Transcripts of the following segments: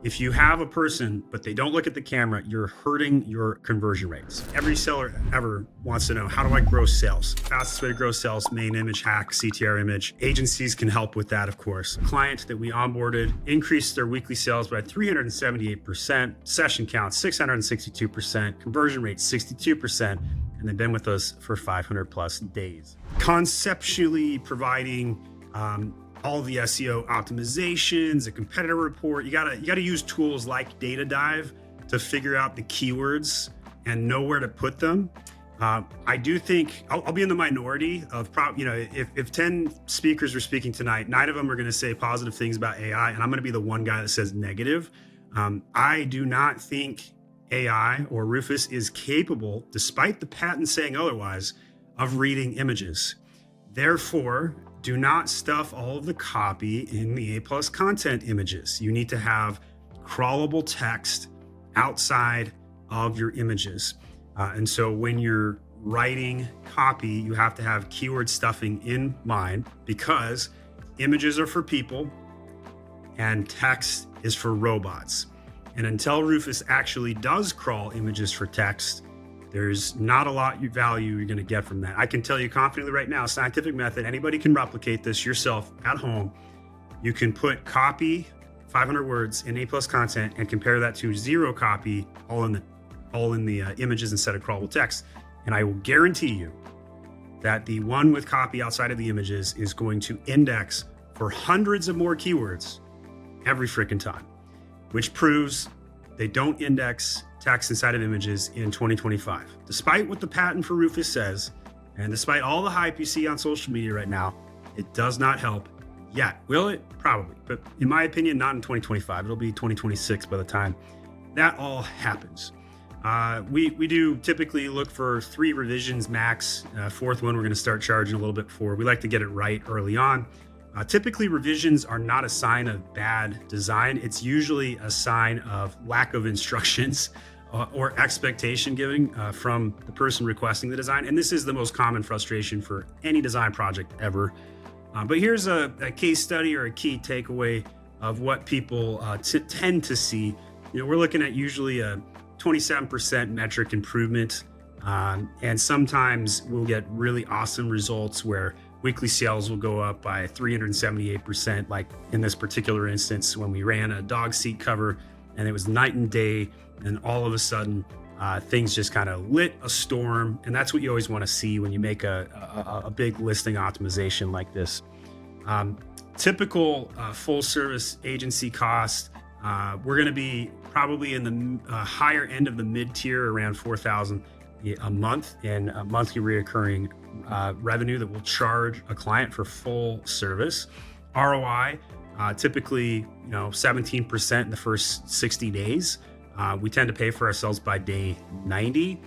If you have a person, but they don't look at the camera, you're hurting your conversion rates. Every seller ever wants to know, how do I grow sales? Fastest way to grow sales, main image hack, CTR image. Agencies can help with that, of course. A client that we onboarded increased their weekly sales by 378%, session count 662%, conversion rate 62%, and they've been with us for 500 plus days. Conceptually providing all the SEO optimizations, a competitor report. You gotta use tools like Data Dive to figure out the keywords and know where to put them. I do think I'll be in the minority of if 10 speakers are speaking tonight, 9 of them are going to say positive things about AI, and I'm going to be the one guy that says negative. I do not think AI or Rufus is capable, despite the patent saying otherwise, of reading images. Therefore, do not stuff all of the copy in the A+ content images. You need to have crawlable text outside of your images. And so when you're writing copy, you have to have keyword stuffing in mind, because images are for people and text is for robots. And until Rufus actually does crawl images for text, there's not a lot of value you're going to get from that. I can tell you confidently right now, scientific method, anybody can replicate this yourself at home. You can put copy, 500 words in A+ content, and compare that to 0 copy, all in the images instead of crawlable text. And I will guarantee you that the one with copy outside of the images is going to index for hundreds of more keywords every freaking time, which proves they don't index text inside of images in 2025. Despite what the patent for Rufus says, and despite all the hype you see on social media right now, it does not help yet. Will it? Probably. But in my opinion, not in 2025. It'll be 2026 by the time that all happens. We do typically look for 3 revisions max. 4th one we're going to start charging a little bit for. We like to get it right early on. Typically, revisions are not a sign of bad design. It's usually a sign of lack of instructions or expectation giving from the person requesting the design. And this is the most common frustration for any design project ever. But here's a case study or a key takeaway of what people tend to see. We're looking at usually a 27% metric improvement. And sometimes we'll get really awesome results where weekly sales will go up by 378%, like in this particular instance when we ran a dog seat cover and it was night and day, and all of a sudden things just kind of lit a storm. And that's what you always want to see when you make a big listing optimization like this. Typical full service agency cost, we're going to be probably in the higher end of the mid-tier, around $4,000 a month in monthly reoccurring revenue that will charge a client for full service. ROI, typically 17% in the first 60 days. We tend to pay for ourselves by day 90.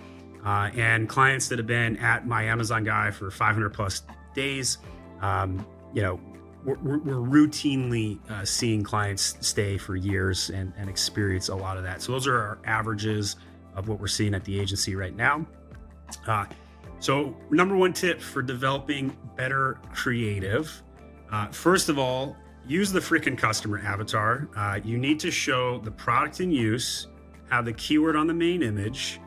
And clients that have been at My Amazon Guy for 500 plus days, we're routinely seeing clients stay for years and experience a lot of that. So those are our averages of what we're seeing at the agency right now. So number 1 tip for developing better creative. First of all, use the freaking customer avatar. You need to show the product in use, have the keyword on the main image,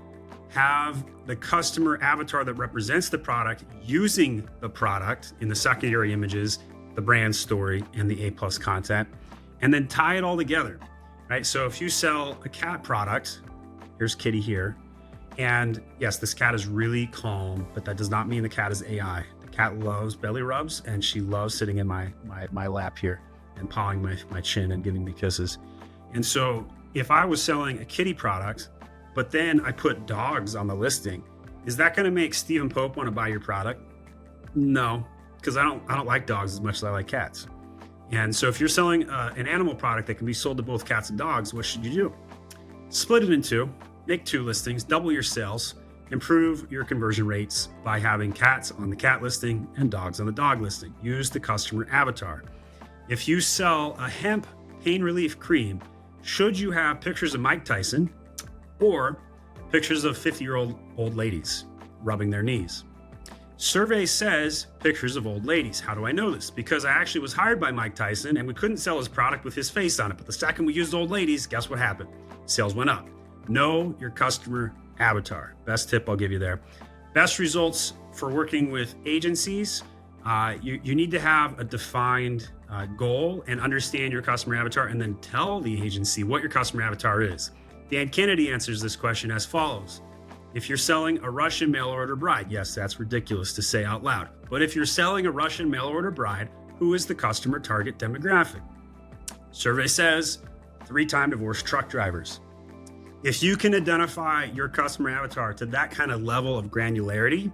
have the customer avatar that represents the product using the product in the secondary images, the brand story, and the A+ content, and then tie it all together, right? So if you sell a cat product, here's Kitty here, and yes, this cat is really calm, but that does not mean the cat is AI. The cat loves belly rubs, and she loves sitting in my lap here and pawing my chin and giving me kisses. And so if I was selling a kitty product, but then I put dogs on the listing, is that going to make Stephen Pope want to buy your product? No, because I don't like dogs as much as I like cats. And so if you're selling an animal product that can be sold to both cats and dogs, what should you do? Split it in 2, make 2 listings, double your sales, improve your conversion rates by having cats on the cat listing and dogs on the dog listing. Use the customer avatar. If you sell a hemp pain relief cream, should you have pictures of Mike Tyson or pictures of 50-year-old ladies rubbing their knees? Survey says pictures of old ladies. How do I know this? Because I actually was hired by Mike Tyson and we couldn't sell his product with his face on it. But the second we used old ladies, guess what happened? Sales went up. Know your customer avatar. Best tip I'll give you there. Best results for working with agencies. You need to have a defined goal and understand your customer avatar and then tell the agency what your customer avatar is. Dan Kennedy answers this question as follows. If you're selling a Russian mail order bride, yes, that's ridiculous to say out loud. But if you're selling a Russian mail order bride, who is the customer target demographic? Survey says 3-time divorced truck drivers. If you can identify your customer avatar to that kind of level of granularity,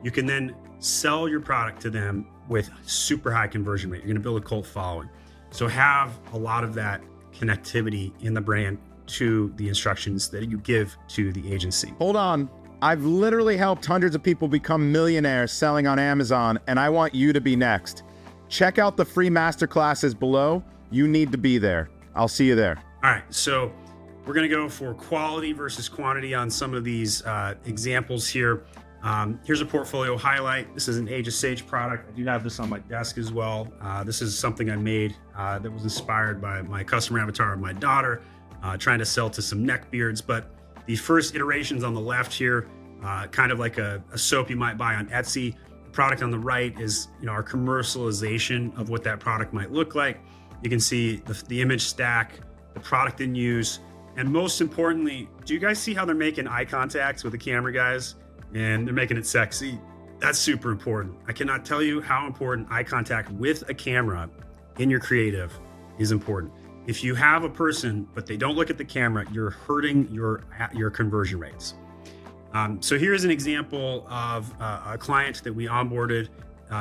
you can then sell your product to them with super high conversion rate. You're going to build a cult following. So have a lot of that connectivity in the brand to the instructions that you give to the agency. Hold on. I've literally helped hundreds of people become millionaires selling on Amazon, and I want you to be next. Check out the free masterclasses below. You need to be there. I'll see you there. All right. So we're going to go for quality versus quantity on some of these examples here. Here's a portfolio highlight. This is an Age of Sage product. I do have this on my desk as well. This is something I made that was inspired by my customer avatar of my daughter, trying to sell to some neck beards. But the first iterations on the left here, kind of like a soap you might buy on Etsy. The product on the right is our commercialization of what that product might look like. You can see the image stack, the product in use, and most importantly, do you guys see how they're making eye contact with the camera, guys? And they're making it sexy. That's super important. I cannot tell you how important eye contact with a camera in your creative is important. If you have a person, but they don't look at the camera, you're hurting your conversion rates. So here's an example of a client that we onboarded,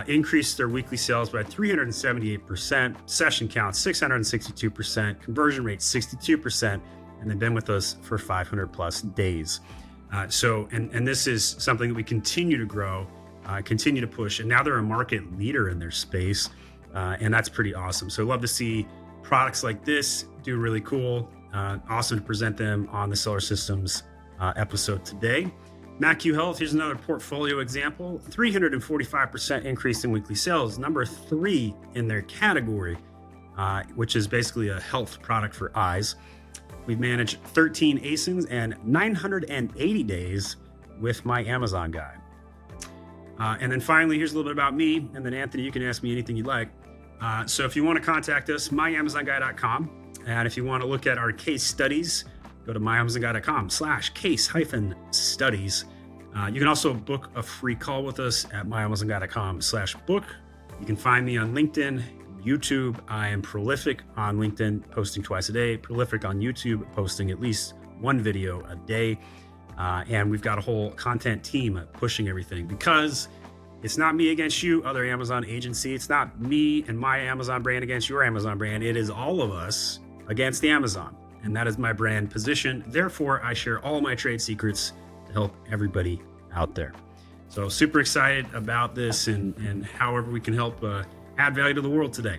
increased their weekly sales by 378%, session count 662%, conversion rate 62%, and they've been with us for 500 plus days. And this is something that we continue to grow, continue to push, and now they're a market leader in their space, and that's pretty awesome. So love to see products like this do really cool. Awesome to present them on the Seller Systems episode today. MacQ Health, here's another portfolio example, 345% increase in weekly sales, number 3 in their category, which is basically a health product for eyes. We've managed 13 ASINs and 980 days with my Amazon guy. And then finally, here's a little bit about me. And then Anthony, you can ask me anything you'd like. So if you want to contact us, myamazonguy.com. And if you want to look at our case studies, go to myamazonguy.com/case-studies. You can also book a free call with us at myamazonguy.com/book. You can find me on LinkedIn, YouTube. I am prolific on LinkedIn, posting twice a day, prolific on YouTube, posting at least one video a day. And we've got a whole content team pushing everything because it's not me against you, other Amazon agency. It's not me and my Amazon brand against your Amazon brand. It is all of us against Amazon. And that is my brand position. Therefore, I share all my trade secrets to help everybody out there. So super excited about this and however we can help add value to the world today.